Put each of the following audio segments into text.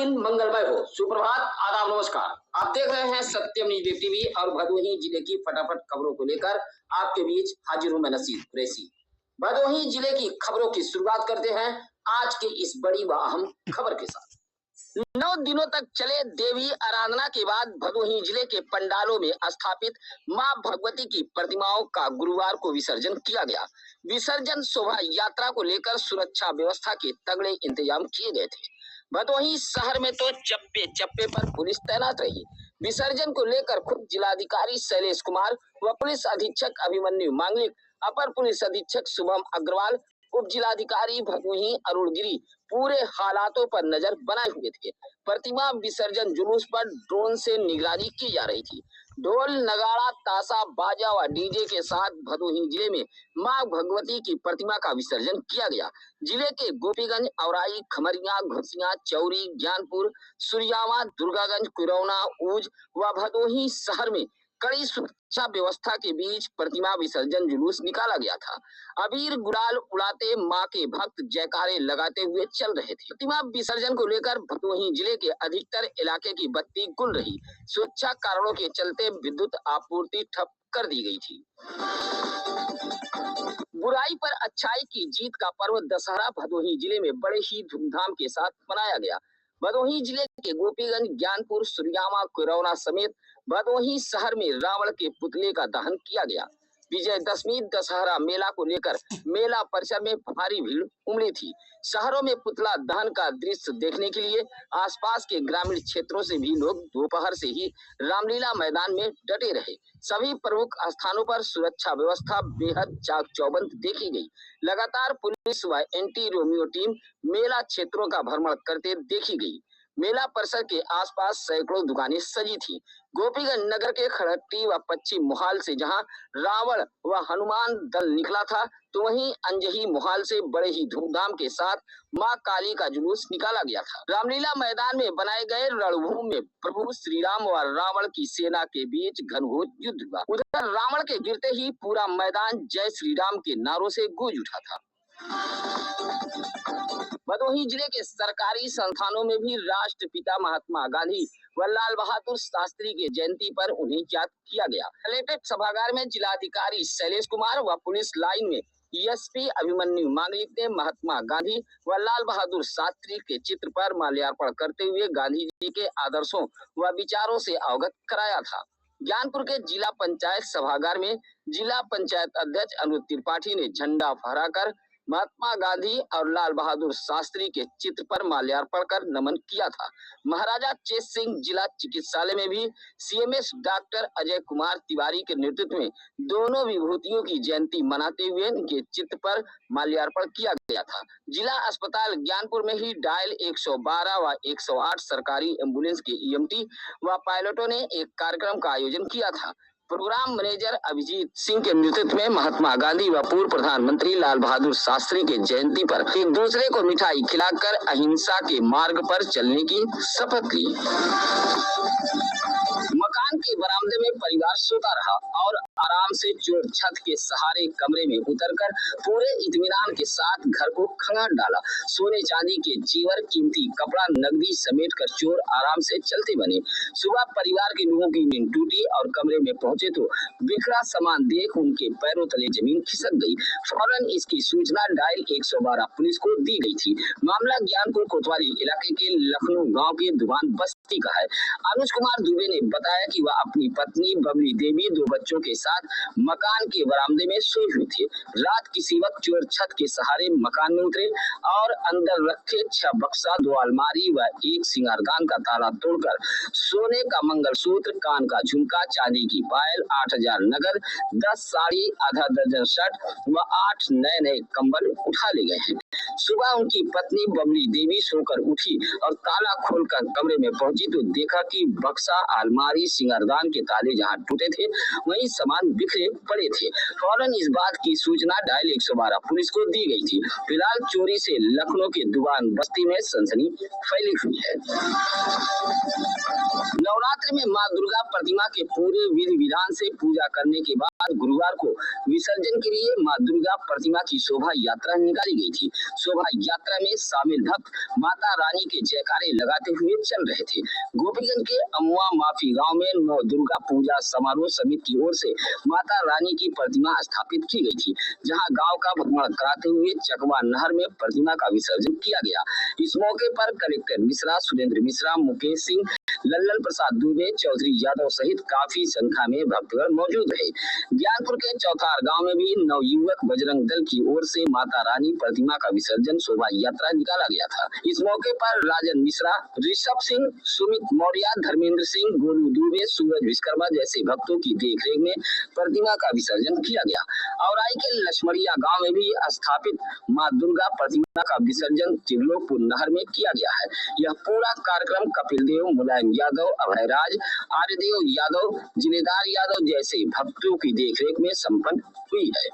दिन मंगलमय हो। सुप्रभात, आदाब, नमस्कार। आप देख रहे हैं सत्यम न्यूज़ देव टीवी और भदोही जिले की फटाफट खबरों को लेकर आपके बीच हाजिर हूं मैं नसीर कुरैशी। भदोही जिले की खबरों की शुरुआत करते हैं आज के इस बड़ी व अहम खबर के साथ। 9 दिनों तक चले देवी आराधना के बाद भदोही जिले के पंडालों में स्थापित मां भगवती की प्रतिमाओं का गुरुवार को विसर्जन किया गया। विसर्जन शोभा यात्रा को लेकर सुरक्षा व्यवस्था के तगड़े इंतजाम किए गए थे। भदोही शहर में तो चप्पे चप्पे पर पुलिस तैनात रही। विसर्जन को लेकर खुद जिलाधिकारी शैलेश कुमार व पुलिस अधीक्षक अभिमन्यु मांगलिक, अपर पुलिस अधीक्षक शुभम अग्रवाल, उप जिलाधिकारी भदोही अरुण गिरी पूरे हालातों पर नजर बनाए हुए थे। प्रतिमा विसर्जन जुलूस पर ड्रोन से निगरानी की जा रही थी। ढोल, नगाड़ा, ताशा, बाजा व डीजे के साथ भदोही जिले में मां भगवती की प्रतिमा का विसर्जन किया गया। जिले के गोपीगंज, औराई, खमरिया, घुसिया, चौरी, ज्ञानपुर, सुरियावा, दुर्गागंज, कुरौना, ऊज व भदोही शहर में कड़ी सुरक्षा व्यवस्था के बीच प्रतिमा विसर्जन जुलूस निकाला गया था। अबीर गुलाल उड़ाते मां के भक्त जयकारे लगाते हुए चल रहे थे। प्रतिमा विसर्जन को लेकर भदोही जिले के अधिकतर इलाके की बत्ती गुल रही। सुरक्षा कारणों के चलते विद्युत आपूर्ति ठप कर दी गई थी। बुराई पर अच्छाई की जीत का पर्व दशहरा भदोही जिले में बड़े ही धूमधाम के साथ मनाया गया। भदोही जिले के गोपीगंज, ज्ञानपुर, सुरियामा, कुरौना समेत भदोही शहर में रावण के पुतले का दहन किया गया। विजयदशमी दशहरा मेला को लेकर मेला परिसर में भारी भीड़ उमड़ी थी। शहरों में पुतला दहन का दृश्य देखने के लिए आसपास के ग्रामीण क्षेत्रों से भी लोग दोपहर से ही रामलीला मैदान में डटे रहे। सभी प्रमुख स्थानों पर सुरक्षा व्यवस्था बेहद चाक चौबंद देखी गई। लगातार पुलिस व एंटी रोमियो टीम मेला क्षेत्रों का भ्रमण करते देखी गई। मेला परिसर के आसपास सैकड़ों दुकानें सजी थी। गोपीगंज नगर के खड़हट्टी व पश्चिम मोहाल से जहां रावण व हनुमान दल निकला था, तो वहीं अंजही मोहाल से बड़े ही धूमधाम के साथ मां काली का जुलूस निकाला गया था। रामलीला मैदान में बनाए गए रणभूमि में प्रभु श्री राम व रावण की सेना के बीच घनघोर युद्ध हुआ। उधर रावण के गिरते ही पूरा मैदान जय श्री राम के नारों से गूंज उठा था। भदोही जिले के सरकारी संस्थानों में भी राष्ट्रपिता महात्मा गांधी व लाल बहादुर शास्त्री के जयंती पर उन्हें याद किया गया। कलेक्ट्रेट सभागार में जिलाधिकारी शैलेश कुमार व पुलिस लाइन में एसपी अभिमन्यु मांगलिक ने महात्मा गांधी व लाल बहादुर शास्त्री के चित्र पर माल्यार्पण करते हुए गांधी जी के आदर्शों व विचारों से अवगत कराया था। ज्ञानपुर के जिला पंचायत सभागार में जिला पंचायत अध्यक्ष अनुज त्रिपाठी ने झंडा फहराकर महात्मा गांधी और लाल बहादुर शास्त्री के चित्र पर माल्यार्पण कर नमन किया था। महाराजा चेत सिंह जिला चिकित्सालय में भी सीएमएस डॉक्टर अजय कुमार तिवारी के नेतृत्व में दोनों विभूतियों की जयंती मनाते हुए उनके चित्र पर माल्यार्पण किया गया था। जिला अस्पताल ज्ञानपुर में ही डायल 112 व 108 सरकारी एम्बुलेंस के ईएमटी व पायलटों ने एक कार्यक्रम का आयोजन किया था। प्रोग्राम मैनेजर अभिजीत सिंह के नेतृत्व में महात्मा गांधी व पूर्व प्रधानमंत्री लाल बहादुर शास्त्री के जयंती पर एक दूसरे को मिठाई खिलाकर अहिंसा के मार्ग पर चलने की शपथ ली। मकान के बरामदे में परिवार सोता रहा और आराम से चोर छत के सहारे कमरे में उतरकर पूरे इत्मीनान के साथ घर को खंगाल डाला। सोने चांदी के जेवर, कीमती कपड़ा, नकदी समेट कर चोर आराम से चलते बने। सुबह परिवार के लोगों की नींद टूटी और कमरे में पहुंचे तो बिखरा सामान देख उनके पैरों तले जमीन खिसक गई। फौरन इसकी सूचना डायल 112 पुलिस को दी गई थी। मामला ज्ञानपुर कोतवाली इलाके के लखनऊ गाँव के दुकान बस्ती का है। अनुज कुमार दुबे ने बताया कि वह अपनी पत्नी बबली देवी, 2 बच्चों के साथ मकान के बरामदे में सोए हुए थे। रात किसी वक्त चोर छत के सहारे मकान में उतरे और अंदर रखे 6 बक्सा, 2 अलमारी व 1 सिंगारदान का ताला तोड़कर सोने का मंगलसूत्र, कान का झुमका, चांदी की पायल, 8000 नगद, 10 साड़ी, आधा दर्जन शर्ट व 8 नए कंबल उठा ले गए हैं। सुबह उनकी पत्नी बबली देवी सोकर उठी और ताला खोलकर कमरे में पहुंची तो देखा कि बक्सा, अलमारी, सिंगारदान के ताले जहां टूटे थे वहीं सामान बिखरे पड़े थे। फौरन इस बात की सूचना डायल 112 पुलिस को दी गई थी। फिलहाल चोरी से लखनऊ के दुकान बस्ती में सनसनी फैली हुई है। नवरात्रि में मां दुर्गा प्रतिमा के पूरे विधि विधान से पूजा करने के बाद गुरुवार को विसर्जन के लिए मां दुर्गा प्रतिमा की शोभा यात्रा निकाली गई थी। शोभा यात्रा में शामिल भक्त माता रानी के जयकारे लगाते हुए चल रहे थे। गोपीगंज के अमुआ माफी गांव में नौ दुर्गा पूजा समारोह समिति की ओर से माता रानी की प्रतिमा स्थापित की गई थी, जहां गांव का भ्रमण कराते हुए चकवा नहर में प्रतिमा का विसर्जन किया गया। इस मौके पर कलेक्टर मिश्रा, सुरेंद्र मिश्रा, मुकेश सिंह, लल्लन प्रसाद दुबे, चौधरी यादव सहित काफी संख्या में भक्तगण मौजूद रहे। ज्ञानपुर के चौथार गांव में भी नवयुवक बजरंग दल की ओर से माता रानी प्रतिमा का विसर्जन शोभा यात्रा निकाला गया था। इस मौके पर राजन मिश्रा, ऋषभ सिंह, सुमित मौर्य, धर्मेंद्र सिंह, गोलू दुबे, सूरज विश्वकर्मा जैसे भक्तों की देखरेख में प्रतिमा का विसर्जन किया गया। औराई के लक्ष्मणिया गांव में भी स्थापित मां दुर्गा प्रतिमा का विसर्जन त्रिलोकपुर नहर में किया गया है। यह पूरा कार्यक्रम कपिल देव, मुलायम यादव, अभयराज, आर्यदेव यादव, जिनेदार यादव जैसे भक्तों की देखरेख में संपन्न हुई है।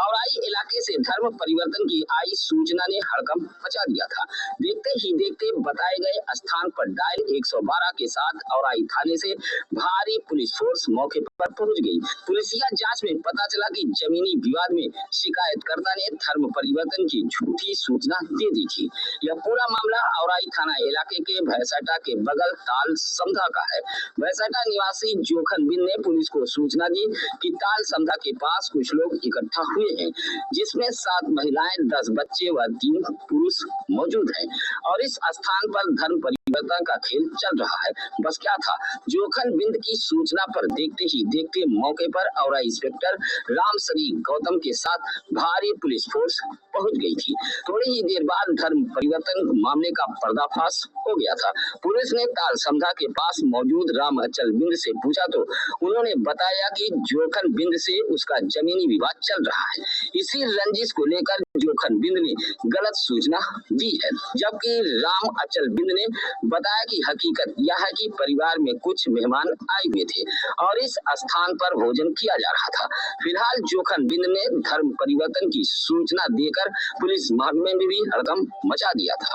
औराई इलाके से धर्म परिवर्तन की आई सूचना ने हड़कंप मचा दिया था। देखते ही देखते बताए गए स्थान पर डायल 112 के साथ औराई थाने से भारी पुलिस फोर्स मौके पर पहुंच गई। पुलिसिया जांच में पता चला कि जमीनी विवाद में शिकायतकर्ता ने धर्म परिवर्तन की झूठी सूचना दे दी थी। यह पूरा मामला औराई थाना इलाके के भैंसाटा के बगल ताल समधा का है। भैंसाटा निवासी जोखन बिंद ने पुलिस को सूचना दी कि ताल समधा के पास कुछ लोग इकट्ठा हुए हैं, जिसमें 7 महिलाएं, 10 बच्चे व 3 पुरुष मौजूद हैं और इस स्थान पर धर्म परिवर्तन का खेल चल रहा है। बस क्या था, जोखन बिंद की सूचना पर देखते ही देखते मौके पर औराई इंस्पेक्टर रामसरी गौतम के साथ भारी पुलिस फोर्स पहुंच गई थी। थोड़ी ही देर बाद धर्म परिवर्तन मामले का पर्दाफाश हो गया था। पुलिस ने ताल समधा के पास मौजूद राम अचल बिंद से पूछा तो उन्होंने बताया कि जोखन बिंद से उसका जमीनी विवाद चल रहा है। इसी रंजिश को लेकर जोखन बिंद ने गलत सूचना दी है, जबकि राम अचल बिंद ने बताया कि हकीकत यह है कि परिवार में कुछ मेहमान आए हुए थे और इस स्थान पर भोजन किया जा रहा था। फिलहाल जोखन बिंद ने धर्म परिवर्तन की सूचना देकर पुलिस महकमे में भी हड़कंप मचा दिया था।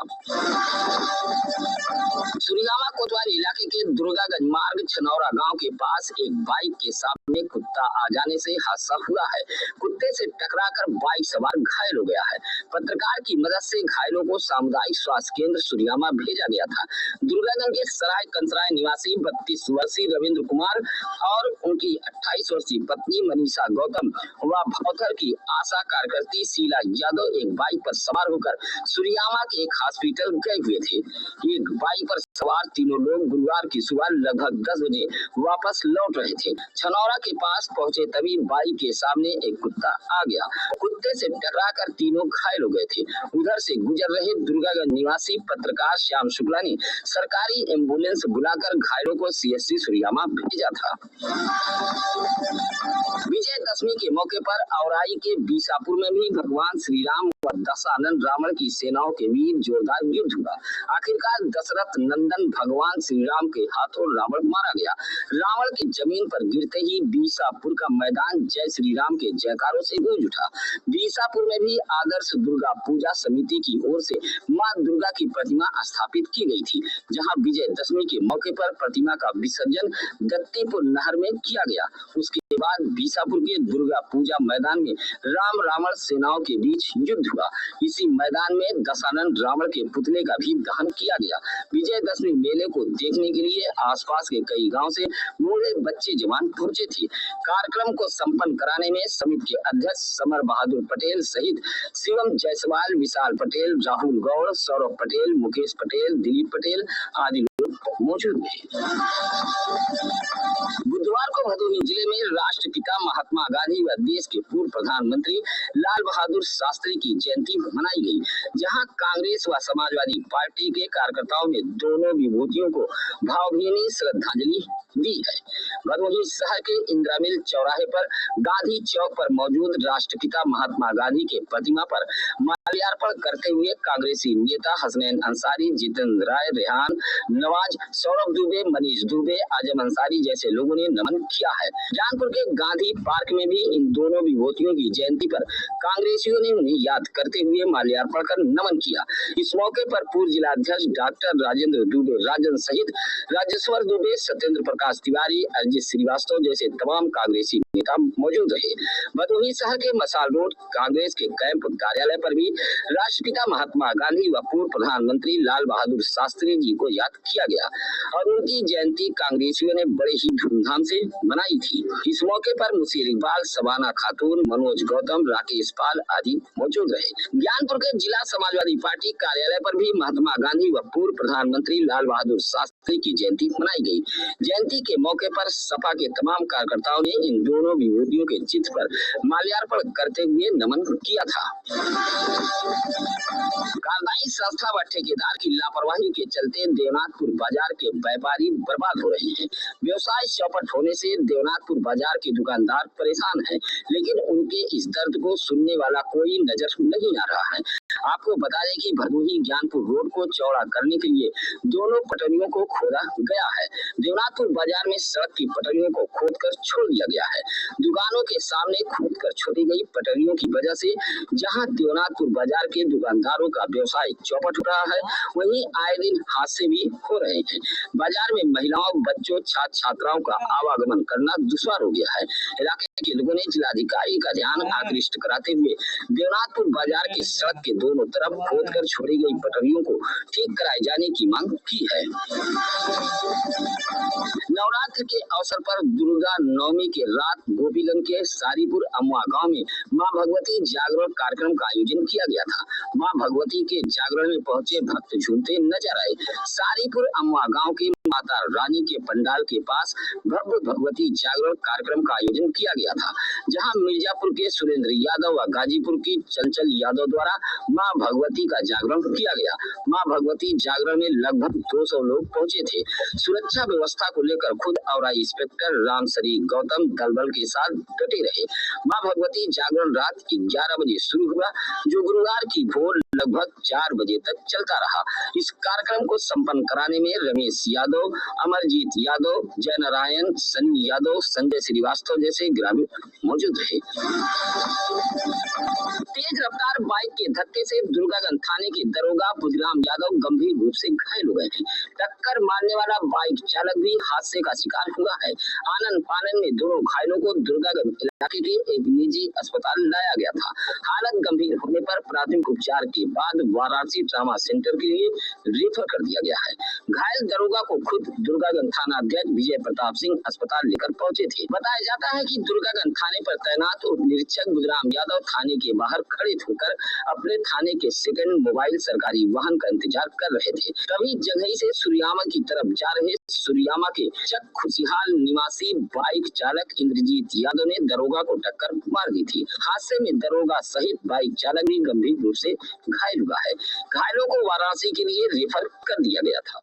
सुरियामा कोतवाली इलाके के दुर्गागंज मार्ग छनौरा गांव के पास एक बाइक के सामने कुत्ता आ जाने से हादसा हुआ है। कुत्ते से टकराकर बाइक सवार घायल हो गया है। पत्रकार की मदद से घायलों को सामुदायिक स्वास्थ्य केंद्र सुरियामा भेजा गया था। दुर्गागंज के सराय कंसराय निवासी 32 वर्षीय रविंद्र कुमार और उनकी 28 वर्षीय पत्नी मनीषा गौतम व भौथर की आशा कार्यकर्ती शीला यादव एक बाइक पर सवार होकर सुरियामा के एक हॉस्पिटल गए हुए थे। एक बाइक पर सवार तीनों लोग गुरुवार की सुबह लगभग 10 बजे वापस लौट रहे थे। छनौरा के पास पहुंचे तभी बाइक के सामने एक कुत्ता आ गया। कुत्ते से टकराकर तीनों घायल हो गए थे। उधर से गुजर रहे दुर्गागंज निवासी पत्रकार श्याम शुक्ला ने सरकारी एम्बुलेंस बुलाकर घायलों को सीएससी सुरियामा भेजा था। विजयदशमी के मौके पर औराई के बीसापुर में भी भगवान श्री राम व दशानन रावण की सेनाओं के बीच जोरदार युद्ध हुआ। आखिरकार दशरथ नंदन भगवान श्री राम के हाथों रावण मारा गया। रावण की जमीन पर गिरते ही बीसापुर का मैदान जय श्री राम के जयकारों से गूंज उठा। बीसापुर में भी आदर्श दुर्गा पूजा समिति की ओर से मां दुर्गा की प्रतिमा स्थापित की गई थी, जहां विजयदशमी के मौके पर प्रतिमा का विसर्जन दत्तीपुर नहर में किया गया। उसके बाद बीसापुर के दुर्गा पूजा मैदान में राम रावण सेनाओं के बीच युद्ध हुआ। इसी मैदान में दशानन रावण के पुतले का भी दहन किया गया। विजयदशमी मेले को देखने के लिए आसपास के कई गांव से बूढ़े बच्चे जवान पहुंचे थे। कार्यक्रम को संपन्न कराने में समिति के अध्यक्ष समर बहादुर पटेल सहित शिवम जायसवाल, विशाल पटेल, राहुल गौड़, सौरभ पटेल, मुकेश पटेल, दिलीप पटेल आदि लोग मौजूद थे। बुधवार को भदोही जिले में राष्ट्रपिता महात्मा गांधी व देश के पूर्व प्रधानमंत्री लाल बहादुर शास्त्री की जयंती मनाई गई, जहां कांग्रेस व समाजवादी पार्टी के कार्यकर्ताओं ने दोनों विभूतियों को भावभीनी श्रद्धांजलि दी है। भदोही शहर के इंदिरा मिल चौराहे पर गांधी चौक पर मौजूद राष्ट्रपिता महात्मा गांधी के प्रतिमा पर माल्यार्पण करते हुए कांग्रेसी नेता हसनैन अंसारी, जितेंद्र राय, रेहान नवाज, सौरभ दुबे, मनीष दुबे, आजम अंसारी जैसे लोगों ने नमन किया है। जानपुर के गांधी पार्क में भी इन दोनों विभूतियों की जयंती पर कांग्रेसियों ने उन्हें याद करते हुए माल्यार्पण कर नमन किया। इस मौके पर पूर्व जिलाध्यक्ष डॉक्टर राजेंद्र दुबे राजन सहित राजेश्वर दुबे, सत्येंद्र प्रकाश तिवारी, संजय श्रीवास्तव जैसे तमाम कांग्रेसी नेता मौजूद रहे। भदोही शहर के मसाल रोड कांग्रेस के कैंप कार्यालय पर भी राष्ट्रपिता महात्मा गांधी व पूर्व प्रधानमंत्री लाल बहादुर शास्त्री जी को याद किया गया और उनकी जयंती कांग्रेसियों ने बड़े ही धूमधाम से मनाई थी। इस मौके पर मुशीर इकबाल, शबाना खातून, मनोज गौतम, राकेश पाल आदि मौजूद रहे। ज्ञानपुर के जिला समाजवादी पार्टी कार्यालय पर भी महात्मा गांधी व पूर्व प्रधानमंत्री लाल बहादुर शास्त्री की जयंती मनाई गई। जयंती के मौके पर सपा के तमाम कार्यकर्ताओं ने इन दोनों विभूतियों के चित्र पर माल्यार्पण करते हुए नमन किया था। कार्यदायी संस्था व ठेकेदार की लापरवाही के चलते देवनाथपुर बाजार के व्यापारी बर्बाद हो रहे हैं। व्यवसाय चौपट होने से देवनाथपुर बाजार के दुकानदार परेशान हैं, लेकिन उनके इस दर्द को सुनने वाला कोई नजर नहीं आ रहा है। आपको बता दें कि भदोही ज्ञानपुर रोड को चौड़ा करने के लिए दोनों पटरियों को खोदा गया है। देवनाथपुर बाजार में सड़क की पटरियों को खोदकर छोड़ दिया गया है। दुकानों के सामने खोदकर छोड़ी गई पटरियों की वजह से जहां देवनाथपुर बाजार के दुकानदारों का व्यवसाय चौपट हो रहा है, वहीं आए दिन हादसे भी हो रहे हैं। बाजार में महिलाओं, बच्चों, छात्र छात्राओं का आवागमन करना दुश्वार हो गया है। इलाके के लोगों ने जिलाधिकारी का ध्यान आकृष्ट कराते हुए देवनाथपुर बाजार की सड़क के दोनों तरफ खोदकर छोड़ी गई पटरियों को ठीक कराए जाने की मांग की है। नवरात्र के अवसर पर दुर्गा नवमी के रात गोपीगंज के सारीपुर अमुआ गांव में मां भगवती जागरण कार्यक्रम का आयोजन किया गया था। मां भगवती के जागरण में पहुंचे भक्त झूमते नजर आए। सारीपुर अमुआ गांव के माता रानी के पंडाल के पास भव्य भगवती जागरण कार्यक्रम का आयोजन किया गया था, जहां मिर्जापुर के सुरेंद्र यादव व गाजीपुर की चंचल यादव द्वारा मां भगवती का जागरण किया गया। मां भगवती जागरण में लगभग 200 लोग पहुंचे थे। सुरक्षा व्यवस्था को लेकर खुद और इंस्पेक्टर रामसरी गौतम दलबल के साथ डटे रहे। मां भगवती जागरण रात 11 बजे शुरू हुआ, जो गुरुवार की भोर लगभग 4 बजे तक चलता रहा। इस कार्यक्रम को संपन्न कराने में रमेश यादव, अमरजीत यादव, जय नारायण, सनी यादव, संजय श्रीवास्तव जैसे ग्रामीण मौजूद रहे। तेज रफ्तार बाइक के धक्के से दुर्गागंज थाने के दरोगा बुधराम यादव गंभीर रूप से घायल हो गए हैं। टक्कर मारने वाला बाइक चालक भी हादसे का शिकार हुआ है। आनन फानन में दोनों घायलों को दुर्गागंज इलाके के एक निजी अस्पताल लाया गया था। हालत गंभीर होने पर प्राथमिक उपचार के बाद वाराणसी ट्रामा सेंटर के लिए रेफर कर दिया गया है। घायल दरोगा को खुद दुर्गागंज थाना अध्यक्ष विजय प्रताप सिंह अस्पताल लेकर पहुंचे थे। बताया जाता है कि दुर्गागंज थाने पर तैनात उप निरीक्षक बुधराम यादव थाने के बाहर खड़े होकर अपने थाने के सेकंड मोबाइल सरकारी वाहन का इंतजार कर रहे थे। तभी जंघई से सूर्यामा की तरफ जा रहे सूर्यामा के चक खुशिहाल निवासी बाइक चालक इंद्रजीत यादव ने दरोगा को टक्कर मार दी थी। हादसे में दरोगा सहित बाइक चालक भी गंभीर रूप से घायल हुआ है। घायलों को वाराणसी के लिए रेफर कर दिया गया था।